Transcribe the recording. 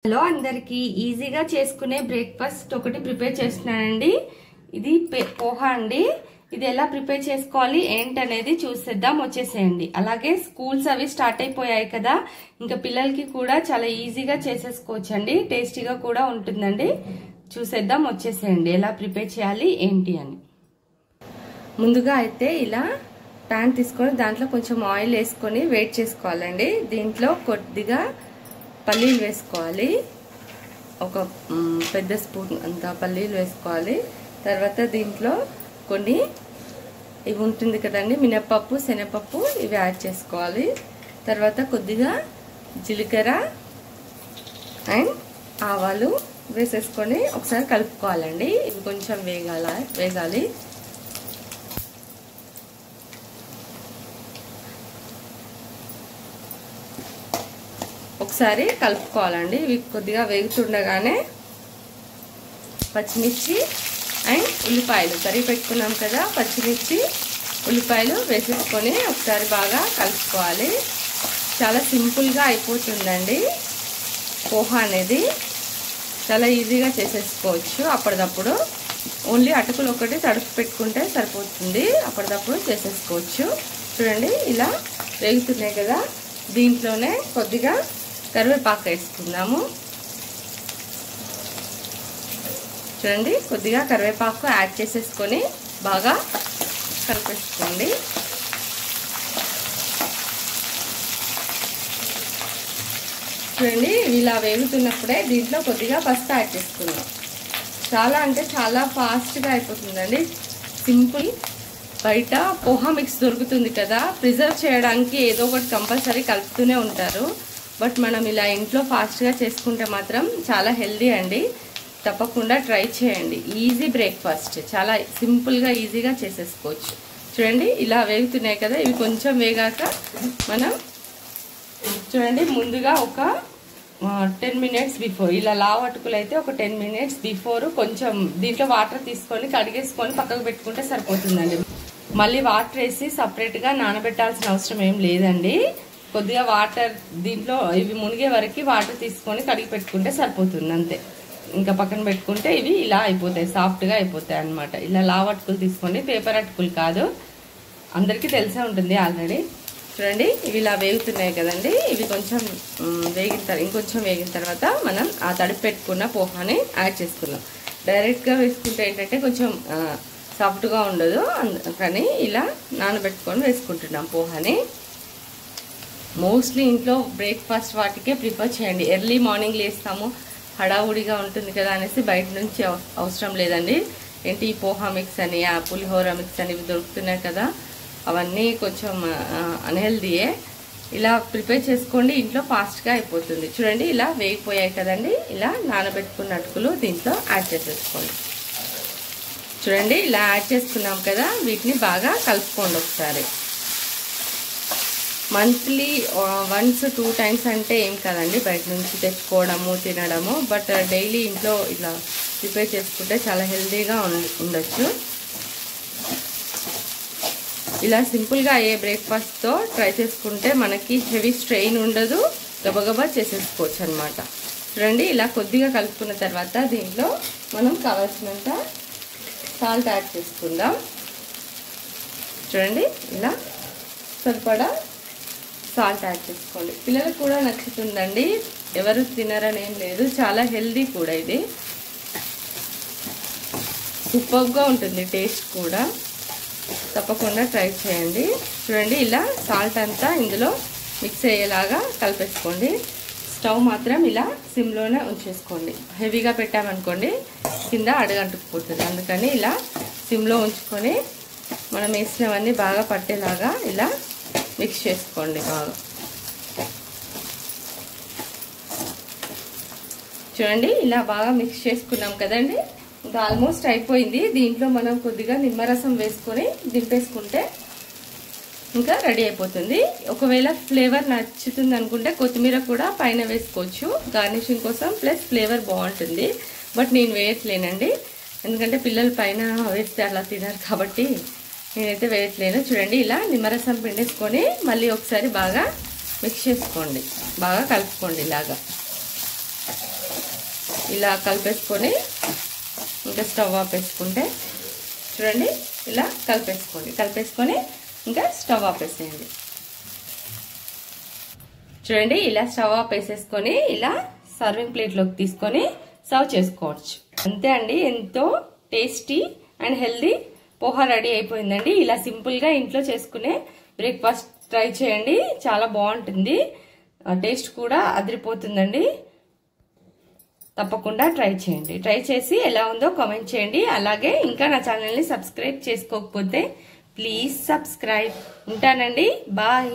Hello అందరికి ఈజీగా చేసుకునే బ్రేక్ఫాస్ట్ ఒకటి ప్రిపేర్ చేస్తున్నానండి. ఇది పోహా అండి. ఇది ఎలా ప్రిపేర్ చేసుకోవాలి ఏంటనేది చూసేద్దాం, వచ్చేసేయండి. అలాగే స్కూల్స్ అవి స్టార్ట్ అయిపోయాయి కదా, ఇంకా పిల్లలకి కూడా చాలా ఈజీగా చేసేసుకోవచ్చు అండి. టేస్టీగా కూడా ఉంటుందండి. చూసేద్దాం, వచ్చేసేయండి ఎలా ప్రిపేర్ చేయాలి ఏంటి అని. ముందుగా అయితే ఇలా ప్యాన్ తీసుకొని దాంట్లో కొంచెం ఆయిల్ వేసుకొని వేడి చేసుకోవాలండి. దీంట్లో కొద్దిగా పల్లీలు వేసుకోవాలి, ఒక పెద్ద స్పూన్ అంత పల్లీలు వేసుకోవాలి. తర్వాత దీంట్లో కొన్ని ఇవి ఉంటుంది కదండి, మినపప్పు శనగపప్పు, ఇవి యాడ్ చేసుకోవాలి. తర్వాత కొద్దిగా జీలకర్ర అండ్ ఆవాలు వేసేసుకొని ఒకసారి కలుపుకోవాలండి. ఇవి కొంచెం వేగాలి. ఒకసారి కలుపుకోవాలండి. ఇవి కొద్దిగా వేగుతుండగానే పచ్చిమిర్చి అండ్ ఉల్లిపాయలు తరిగి పెట్టుకున్నాం కదా, పచ్చిమిర్చి ఉల్లిపాయలు వేసేసుకొని ఒకసారి బాగా కలుపుకోవాలి. చాలా సింపుల్గా అయిపోతుందండి పోహా అనేది. చాలా ఈజీగా చేసేసుకోవచ్చు. అప్పటిదప్పుడు ఓన్లీ అటుకులు ఒకటి తడుపు పెట్టుకుంటే సరిపోతుంది. అప్పటిదప్పుడు చేసేసుకోవచ్చు. చూడండి ఇలా వేగుతున్నాయి కదా, దీంట్లోనే కొద్దిగా కరివేపాకు వేసుకుందాము. చూడండి కొద్దిగా కరివేపాకు యాడ్ చేసేసుకొని బాగా కలిపేసుకోండి. చూడండి ఇలా వేగుతున్నప్పుడే దీంట్లో కొద్దిగా పసుపు యాడ్ చేసుకుందాం. చాలా అంటే చాలా ఫాస్ట్గా అయిపోతుందండి. సింపుల్. బయట పోహా మిక్స్ దొరుకుతుంది కదా, ప్రిజర్వ్ చేయడానికి ఏదో ఒకటి కంపల్సరీ కలుపుతూనే ఉంటారు. బట్ మనం ఇలా ఇంట్లో ఫాస్ట్గా చేసుకుంటే మాత్రం చాలా హెల్దీ అండి. తప్పకుండా ట్రై చేయండి. ఈజీ బ్రేక్ఫాస్ట్, చాలా సింపుల్గా ఈజీగా చేసేసుకోవచ్చు. చూడండి ఇలా వేగుతున్నాయి కదా, ఇవి కొంచెం వేగాక మనం చూడండి ముందుగా ఒక 10 minutes బిఫోర్, ఇలా లావు అటుకులు అయితే ఒక 10 minutes బిఫోర్ కొంచెం దీంట్లో వాటర్ తీసుకొని కడిగేసుకొని పక్కకు పెట్టుకుంటే సరిపోతుందండి. మళ్ళీ వాటర్ వేసి సపరేట్గా నానబెట్టాల్సిన అవసరం ఏం లేదండి. కొద్దిగా వాటర్ దీంట్లో ఇవి మునిగే వరకు వాటర్ తీసుకొని కడిగి పెట్టుకుంటే సరిపోతుంది అంతే. ఇంకా పక్కన పెట్టుకుంటే ఇవి ఇలా అయిపోతాయి, సాఫ్ట్గా అయిపోతాయి అన్నమాట. ఇలా లావు అటుకులు తీసుకోండి, పేపర్ అటుకులు కాదు. అందరికీ తెలిసే ఉంటుంది ఆల్రెడీ. చూడండి ఇవి ఇలా వేగుతున్నాయి కదండి, ఇవి కొంచెం ఇంకొంచెం వేగిన తర్వాత మనం ఆ తడిపి పెట్టుకున్న పోహాని యాడ్ చేసుకుందాం. డైరెక్ట్గా వేసుకుంటే ఏంటంటే కొంచెం సాఫ్ట్గా ఉండదు, కానీ ఇలా నానబెట్టుకొని వేసుకుంటున్నాం పోహాని. మోస్ట్లీ ఇంట్లో బ్రేక్ఫాస్ట్ వాటికే ప్రిఫర్ చేయండి. ఎర్లీ మార్నింగ్ లేస్తాము, హడావుడిగా ఉంటుంది కదా అనేసి బయట నుంచి అవసరం లేదండి. ఏంటి ఈ పోహా మిక్స్ అని, ఆ పులిహోర మిక్స్ అని ఇవి దొరుకుతున్నాయి కదా, అవన్నీ కొంచెం అన్హెల్దీయే. ఇలా ప్రిపేర్ చేసుకోండి, ఇంట్లో ఫాస్ట్గా అయిపోతుంది. చూడండి ఇలా వేగిపోయాయి కదండి, ఇలా నానబెట్టుకున్న అటుకులు దీంట్లో యాడ్ చేసేసుకోండి. చూడండి ఇలా యాడ్ చేసుకున్నాం కదా, వీటిని బాగా కలుపుకోండి ఒకసారి. మంత్లీ 1-2 times అంటే ఏం కదండి, బయట నుంచి తెచ్చుకోవడము తినడము. బట్ డైలీ ఇంట్లో ఇలా ప్రిపేర్ చేసుకుంటే చాలా హెల్తీగా ఉండొచ్చు. ఇలా సింపుల్గా అయ్యే బ్రేక్ఫాస్ట్తో ట్రై చేసుకుంటే మనకి హెవీ స్ట్రెయిన్ ఉండదు, గబగబా చేసేసుకోవచ్చు అనమాట. చూడండి ఇలా కొద్దిగా కలుపుకున్న తర్వాత దీంట్లో మనం కావాల్సినంత సాల్ట్ యాడ్ చేసుకుందాం. చూడండి ఇలా సరిపడా సాల్ట్ యాడ్ చేసుకోండి. పిల్లలకు కూడా నచ్చుతుందండి, ఎవరు తినరని ఏం లేదు. చాలా హెల్దీ కూడా, ఇది సూపర్గా ఉంటుంది, టేస్ట్ కూడా. తప్పకుండా ట్రై చేయండి. చూడండి ఇలా సాల్ట్ అంతా ఇందులో మిక్స్ అయ్యేలాగా కలిపేసుకోండి. స్టవ్ మాత్రం ఇలా సిమ్లోనే ఉంచేసుకోండి. హెవీగా పెట్టామనుకోండి కింద అడగంటుకుపోతుంది. అందుకని ఇలా సిమ్లో ఉంచుకొని మనం వేసినవన్నీ బాగా పట్టేలాగా ఇలా మిక్స్ చేసుకోండి బాగా. చూడండి ఇలా బాగా మిక్స్ చేసుకున్నాం కదండి, ఇంకా ఆల్మోస్ట్ అయిపోయింది. దీంట్లో మనం కొద్దిగా నిమ్మరసం వేసుకొని దింపేసుకుంటే ఇంకా రెడీ అయిపోతుంది. ఒకవేళ ఫ్లేవర్ నచ్చుతుంది అనుకుంటే కొత్తిమీర కూడా పైన వేసుకోవచ్చు గార్నిషింగ్ కోసం, ప్లస్ ఫ్లేవర్ బాగుంటుంది. బట్ నేను వేయట్లేనండి, ఎందుకంటే పిల్లలు పైన వేస్తే అలా తినరు కాబట్టి నేనైతే వేయట్లేను. చూడండి ఇలా నిమ్మరసం పిండేసుకొని మళ్ళీ ఒకసారి బాగా మిక్స్ చేసుకోండి, బాగా కలుపుకోండి ఇలాగా. ఇలా కలిపేసుకొని ఇంకా స్టవ్ ఆపేసుకుంటే చూడండి ఇలా కలిపేసుకొని ఇంకా స్టవ్ ఆపేసేయండి. చూడండి ఇలా స్టవ్ ఆపేసేసుకొని ఇలా సర్వింగ్ ప్లేట్లోకి తీసుకొని సర్వ్ చేసుకోవచ్చు. అంతే అండి, ఎంతో tasty and healthy poha ready అయిపోయిందండి. ఇలా సింపుల్గా ఇంట్లో చేసుకునే బ్రేక్ఫాస్ట్ ట్రై చేయండి, చాలా బాగుంటుంది, టేస్ట్ కూడా అదిరిపోతుందండి. తప్పకుండా ట్రై చేయండి. ట్రై చేసి ఎలా ఉందో కామెంట్ చేయండి. అలాగే ఇంకా నా ఛానల్ని సబ్స్క్రైబ్ చేసుకోకపోతే ప్లీజ్ సబ్స్క్రైబ్. ఉంటానండి, బాయ్.